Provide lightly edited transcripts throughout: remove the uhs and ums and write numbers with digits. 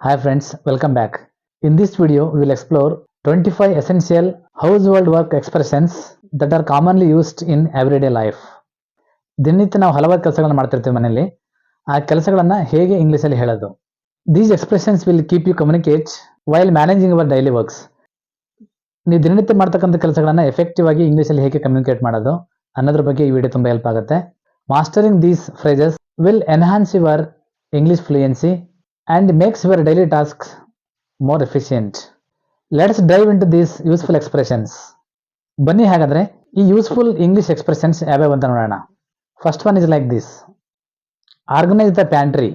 Hi friends, welcome back. In this video, we will explore 25 essential household work expressions that are commonly used in everyday life. ದಿನನಿತ್ಯ ನಾವು ಹಲವಾರು ಕೆಲಸಗಳನ್ನು ಮಾಡ್ತಿರ್ತೀವಿ ಮನೆಯಲ್ಲಿ. ಆ ಕೆಲಸಗಳನ್ನು ಹೇಗೆ ಇಂಗ್ಲಿಷಲ್ಲಿ ಹೇಳೋದು? These expressions will keep you communicate while managing your daily works. ನೀವು ದಿನನಿತ್ಯ ಮಾಡ್ತಕ್ಕಂಥ ಕೆಲಸಗಳನ್ನು ಎಫೆಕ್ಟಿವ್ ಆಗಿ ಇಂಗ್ಲಿಷಲ್ಲಿ ಹೇಗೆ ಕಮ್ಯುನಿಕೇಟ್ ಮಾಡೋದು ಅನ್ನೋದ್ರ ಬಗ್ಗೆ ಈ ವಿಡಿಯೋ ತುಂಬ ಹೆಲ್ಪ್ ಆಗುತ್ತೆ. Mastering these phrases will enhance your English fluency and makes your daily tasks more efficient. Let's dive into these useful expressions. ಬನ್ನಿ ಹಾಗಾದ್ರೆ ಈ ಯೂಸ್ಫುಲ್ ಇಂಗ್ಲಿಷ್ ಎಕ್ಸ್ಪ್ರೆಷನ್ಸ್ ಯಾವ್ಯಾವ ಅಂತ ನೋಡೋಣ. First one is like this. Organize the pantry.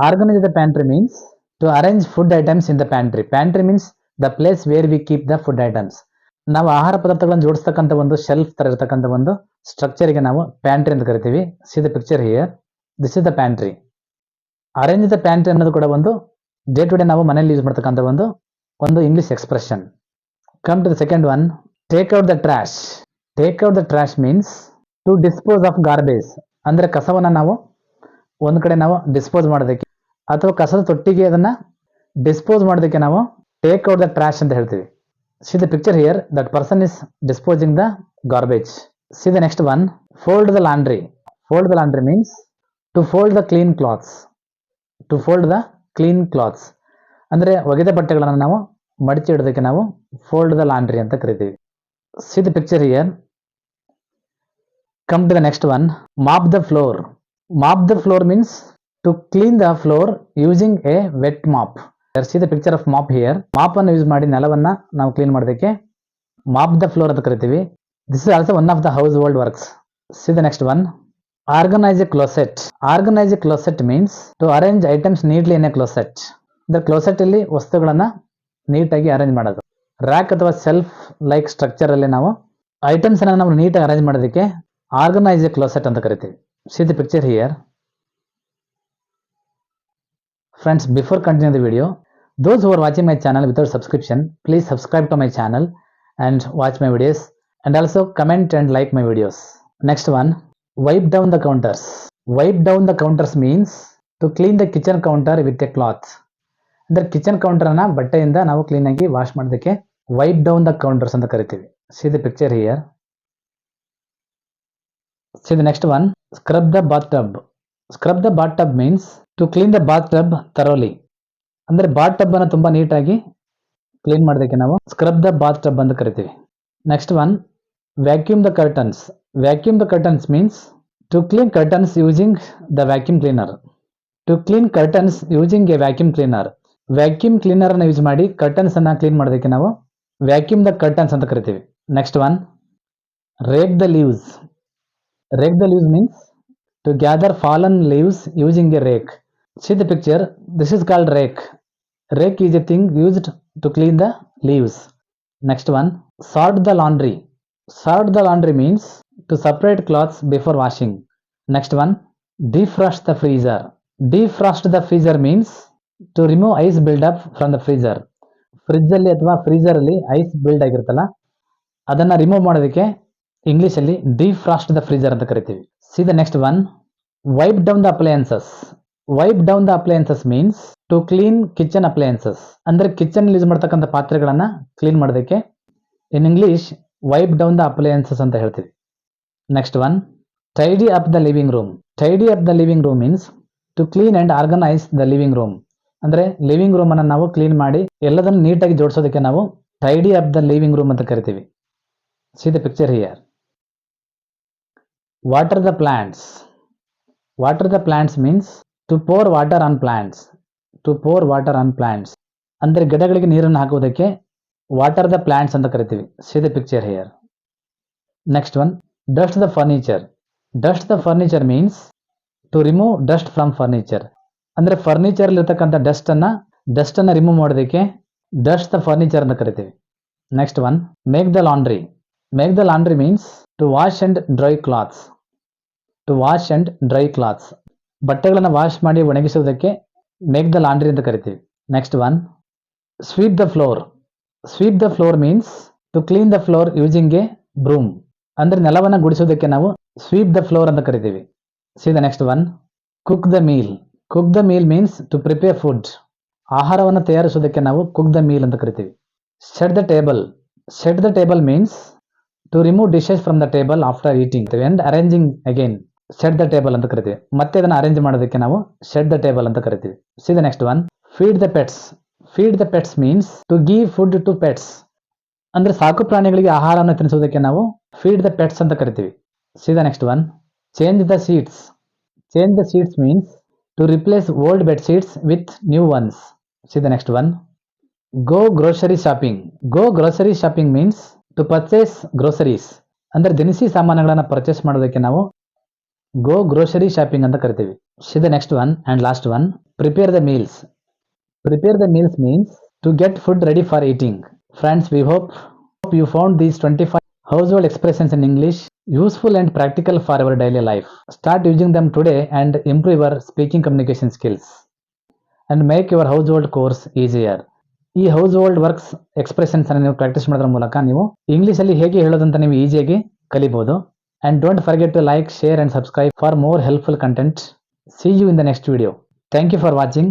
Organize the pantry means to arrange food items in the pantry. Pantry means the place where we keep the food items. ನಾವು ಆಹಾರ ಪದಾರ್ಥಗಳನ್ನು ಜೋಡಿಸ್ತಕ್ಕಂಥ ಒಂದು shelf ತರ ಇರತಕ್ಕಂಥ ಒಂದು ಸ್ಟ್ರಕ್ಚರ್ಗೆ ನಾವು ಪ್ಯಾಂಟ್ರಿ ಅಂತ ಕರಿತೀವಿ. See the picture here. This is the pantry. Arrange the pantry ಅನ್ನೋದು ಕೂಡ ಒಂದು ಡೇ ಟು ಡೇ ನಾವು ಮನೆಯಲ್ಲಿ ಯೂಸ್ ಮಾಡ್ತಕ್ಕಂಥ ಒಂದು English expression. Come to the second one. Take out the trash. Take out the trash means to dispose of garbage. ಅಂದ್ರೆ ಕಸವನ್ನ ನಾವು ಒಂದು ಕಡೆ ನಾವು ಡಿಸ್ಪೋಸ್ ಮಾಡೋದಕ್ಕೆ ಅಥವಾ ಕಸದ ತೊಟ್ಟಿಗೆ ಅದನ್ನ ಡಿಸ್ಪೋಸ್ ಮಾಡೋದಕ್ಕೆ ನಾವು ಟೇಕ್ ಔಟ್ ದ ಟ್ರಾಶ್ ಅಂತ ಹೇಳ್ತೀವಿ. See the picture here. That person is disposing the garbage. See the next one. Fold the laundry. Fold the laundry means to fold the clean clothes. To fold the clean clothes ಅಂದರೆ ಒಗೆದ ಬಟ್ಟೆಗಳನ್ನು ನಾವು ಮಡಚಿ ಇಡೋದಕ್ಕೆ ನಾವು fold the laundry ಅಂತ ಕರಿತೀವಿ. See the picture here. Come to the next one. Mop the floor. Mop the floor means to clean the floor using a wet mop. See the picture of mop here. Mop ಅನ್ನು use ಮಾಡಿ ನೆಲವನ್ನ ನಾವು clean ಮಾಡೋದಕ್ಕೆ mop the floor ಅಂತ ಕರಿತೀವಿ. This is also one of the house hold works. C the next one. Organize a closet. Organize a closet means to arrange items neatly in a closet. The closet ಅಲ್ಲಿ ವಸ್ತುಗಳನ್ನ ನೀಟಾಗಿ arrange ಮಾಡೋದು. Rack ಅಥವಾ self like structure ಅಲ್ಲಿ ನಾವು items ಅನ್ನ ನಾವು ನೀಟಾಗಿ ಅರೇಂಜ್ ಮಾಡೋದಕ್ಕೆ ಆರ್ಗನೈಸ್ ಎ ಕ್ಲೋಸೆಟ್ ಅಂತ ಕರಿತೀವಿ. See the picture here. Friends, before continuing the video, those who are watching my channel without subscription, please subscribe to my channel and watch my videos, and also comment and like my videos. Next one. Wipe down the counters. Wipe down the counters means to clean the kitchen counter with a cloth. ಅಂದ್ರೆ kitchen counter ಅನ್ನ ಬಟ್ಟೆಯಿಂದ ನಾವು clean ಆಗಿ wash ಮಾಡೋದಕ್ಕೆ wipe down the counters ಅಂತ ಕರಿತೀವಿ. See the picture here. See the next one. Scrub the bath tub. Scrub the bath tub means to clean the bath tub thoroughly. ಅಂದ್ರೆ bath tub ಅನ್ನ ತುಂಬಾ ನೀಟಾಗಿ clean ಮಾಡೋದಕ್ಕೆ ನಾವು scrub the bath tub ಅಂತ ಕರಿತೀವಿ. Next one. Vacuum the curtains. Vacuum the curtains means to clean curtains using the vacuum cleaner. To clean curtains using a vacuum cleaner. Vacuum cleaner ಅನ್ನು use ಮಾಡಿ curtains ಅನ್ನ clean ಮಾಡೋದಕ್ಕೆ ನಾವು vacuum the curtains ಅಂತ ಕರಿತೀವಿ. Next one. Rake the leaves. Rake the leaves means to gather fallen leaves using a rake. See the picture. This is called rake. Rake is a thing used to clean the leaves. Next one. Sort the laundry. Sort the laundry means to separate clothes before washing. Next one. Defrost the freezer. Defrost the freezer means to remove ice build up from the freezer. Fridge ಅಲ್ಲಿ ಅಥವಾ freezer ಅಲ್ಲಿ ice build ಆಗಿರುತ್ತಲ್ಲ ಅದನ್ನ remove ಮಾಡೋದಕ್ಕೆ English ಅಲ್ಲಿ defrost the freezer ಅಂತ ಕರಿತೀವಿ. See the next one. Wipe down the appliances. Wipe down the appliances means to clean kitchen appliances. ಅಂದ್ರೆ kitchen use ಮಾಡ್ತಕ್ಕಂಥ ಪಾತ್ರೆಗಳನ್ನ ಕ್ಲೀನ್ ಮಾಡೋದಕ್ಕೆ in English wipe down the appliances ಅಂತ ಹೇಳ್ತೀವಿ. Next one. Tidy up the living room. Tidy up the living room means to clean and organise the living room. ಅಂದ್ರೆ living room ಅನ್ನು ನಾವು clean ಮಾಡಿ ಎಲ್ಲದನ್ನು ನೀಟಾಗಿ ಜೋಡಿಸೋದಕ್ಕೆ ನಾವು tidy up the living room ಅಂತ ಕರಿತೀವಿ. See the picture here. Water the plants. Water the plants means to pour water on plants. To pour water on plants ಅಂದ್ರೆ ಗಿಡಗಳಿಗೆ ನೀರನ್ನು ಹಾಕುವುದಕ್ಕೆ ವಾಟರ್ ದ ಪ್ಲಾಂಟ್ಸ್ ಅಂತ ಕರಿತೀವಿ. See the picture here. Next one. Dust the furniture. Dust the furniture means to remove dust from furniture. ಅಂದ್ರೆ furniture ಇರ್ತಕ್ಕಂಥ dust ಅನ್ನ remove ಮಾಡೋದಕ್ಕೆ ಡಸ್ಟ್ ದ ಫರ್ನಿಚರ್ ಅಂತ ಕರಿತೀವಿ. Next one. Make the laundry. Make the laundry means to wash and dry clothes. To wash and dry clothes ಬಟ್ಟೆಗಳನ್ನ wash ಮಾಡಿ ಒಣಗಿಸೋದಕ್ಕೆ make the laundry ಅಂತ ಕರಿತೀವಿ. Next one. Sweep the floor. Sweep the floor means to clean the floor using a broom. ಅಂದ್ರೆ ನೆಲವನ್ನ ಗುಡಿಸೋದಕ್ಕೆ ನಾವು sweep the floor ಅಂತ ಕರಿತೀವಿ. See the next one. Cook the meal. Cook the meal means to prepare food. ಆಹಾರವನ್ನು ತಯಾರಿಸುವುದಕ್ಕೆ ನಾವು cook the meal ಅಂತ ಕರಿತೀವಿ. Set the table. Set the table means to remove dishes from the table after eating and arranging again. Set the table ಅಂತ ಕರಿತೀವಿ. ಮತ್ತೆ ಅದನ್ನು arrange ಮಾಡೋದಕ್ಕೆ ನಾವು ಸೆಟ್ ದ ಟೇಬಲ್ ಅಂತ ಕರಿತೀವಿ. See the next one. Feed the pets. Feed the pets means to give food to pets. ಅಂದ್ರೆ ಸಾಕು ಪ್ರಾಣಿಗಳಿಗೆ ಆಹಾರವನ್ನು ತಿನ್ನಿಸೋದಕ್ಕೆ ನಾವು ಫೀಡ್ ದ ಪೆಟ್ಸ್ ಅಂತ ಕರಿತೀವಿ. See the next one. Change the sheets. Change the sheets means to replace old bed sheets with new ones. See the next one. Go grocery shopping. Go grocery shopping means to purchase groceries. ಅಂದ್ರೆ ದಿನಸಿ ಸಾಮಾನುಗಳನ್ನು purchase ಮಾಡೋದಕ್ಕೆ ನಾವು ಗೋ grocery shopping ಅಂತ ಕರಿತೀವಿ. See the next one and last one. Prepare the meals. Prepare the meals means to get food ready for eating. Friends, we hope you found these 25 household expressions in English useful and practical for our daily life. Start using them today and improve your speaking communication skills and make your household course easier. ಈ ಹೌಸ್ಹೋಲ್ಡ್ works expressions ಅನ್ನು ನೀವು practice ಮಾಡೋದ್ರ ಮೂಲಕ ನೀವು ಇಂಗ್ಲಿಷಲ್ಲಿ ಹೇಗೆ ಹೇಳೋದಂತ ನೀವು ಈಸಿಯಾಗಿ ಕಲಿಬಹುದು. And don't forget to like, share and subscribe for more helpful content. See you in the next video. Thank you for watching.